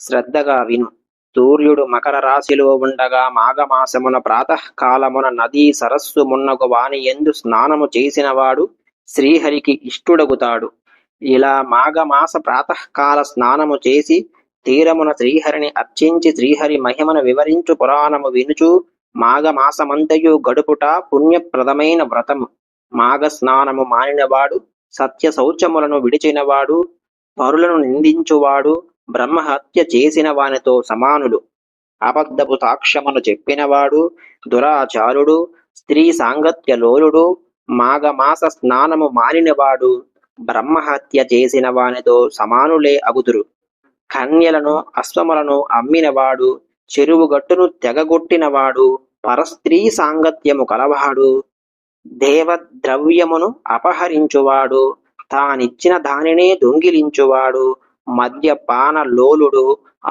శ్రద్ధగా విను. సూర్యుడు మకర రాశిలో ఉండగా మాఘమాసమున ప్రాతకాలమున నదీ సరస్సు మున్నగు వాని యందు స్నానము చేసినవాడు శ్రీహరికి ఇష్టుడగుతాడు. ఇలా మాఘమాస ప్రాతకాల స్నానము చేసి తీరమున శ్రీహరిని అర్చించి శ్రీహరి మహిమను వివరించు పురాణము వినుచు మాఘమాసమంతయు గడుపుట పుణ్యప్రదమైన వ్రతము. మాఘ స్నానము మానినవాడు, సత్య శౌచములను విడిచినవాడు, పరులను నిందించువాడు బ్రహ్మహత్య చేసిన వానితో సమానులు. అబద్ధపు సాక్ష్యమును చెప్పినవాడు, దురాచారుడు, స్త్రీ సాంగత్యలోలుడు, మాఘమాస స్నానము మానినవాడు బ్రహ్మహత్య చేసిన వానితో సమానులే అగుదురు. కన్యలను అశ్వములను అమ్మినవాడు, చెరువుగట్టును తెగగొట్టినవాడు, పరస్త్రీ సాంగత్యము కలవాడు, దేవద్రవ్యమును అపహరించువాడు, తానిచ్చిన దానినే దొంగిలించువాడు, మద్యపాన లోలుడు,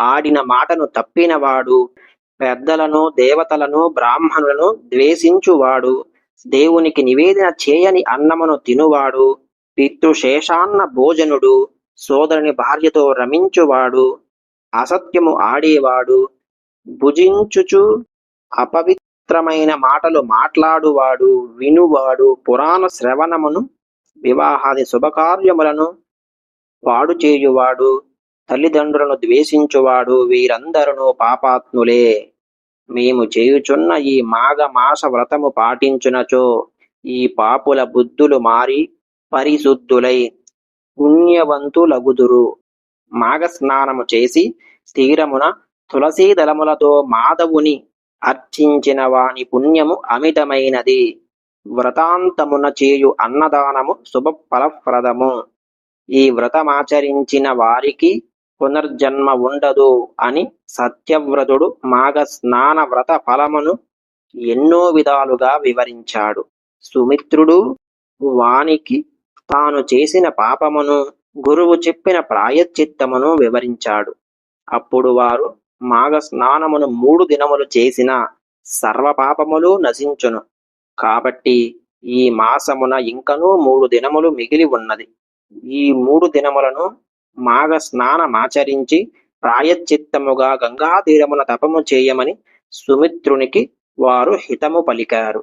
ఆడిన మాటను తప్పినవాడు, పెద్దలను దేవతలను బ్రాహ్మణులను ద్వేషించువాడు, దేవునికి నివేదన చేయని అన్నమును తినువాడు, పితృశేషాన్న భోజనుడు, సోదరుని భార్యతో రమించువాడు, అసత్యము ఆడేవాడు, భుజించుచు అపవిత్రమైన మాటలు మాట్లాడువాడు, వినువాడు, పురాణ శ్రవణమును వివాహాది శుభకార్యములను పాడు చేయువాడు, తల్లిదండ్రులను ద్వేషించువాడు వీరందరూ పాపాత్ములే. మేము చేయుచున్న ఈ మాఘమాస వ్రతము పాటించునచో ఈ పాపుల బుద్ధులు మారి పరిశుద్ధులై పుణ్యవంతులగుదురు. మాఘస్నానము చేసి తీరమున తులసీదళములతో మాధవుని అర్చించిన వాని పుణ్యము అమితమైనది. వ్రతాంతమున చేయు అన్నదానము శుభఫలప్రదము. ఈ వ్రతమాచరించిన వారికి పునర్జన్మ ఉండదు అని సత్యవ్రతుడు మాఘస్నాన వ్రత ఫలమును ఎన్నో విధాలుగా వివరించాడు. సుమిత్రుడు వానికి తాను చేసిన పాపమును, గురువు చెప్పిన ప్రాయశ్చిత్తమును వివరించాడు. అప్పుడు వారు మాఘస్నానమును 3 దినములు చేసిన సర్వపాపములు నశించును. కాబట్టి ఈ మాసమున ఇంకనూ 3 దినములు మిగిలి ఉన్నది. ఈ 3 దినములను మాఘస్నానమాచరించి ప్రాయశ్చిత్తముగా గంగాతీరమున తపము చేయమని సుమిత్రునికి వారు హితము పలికారు.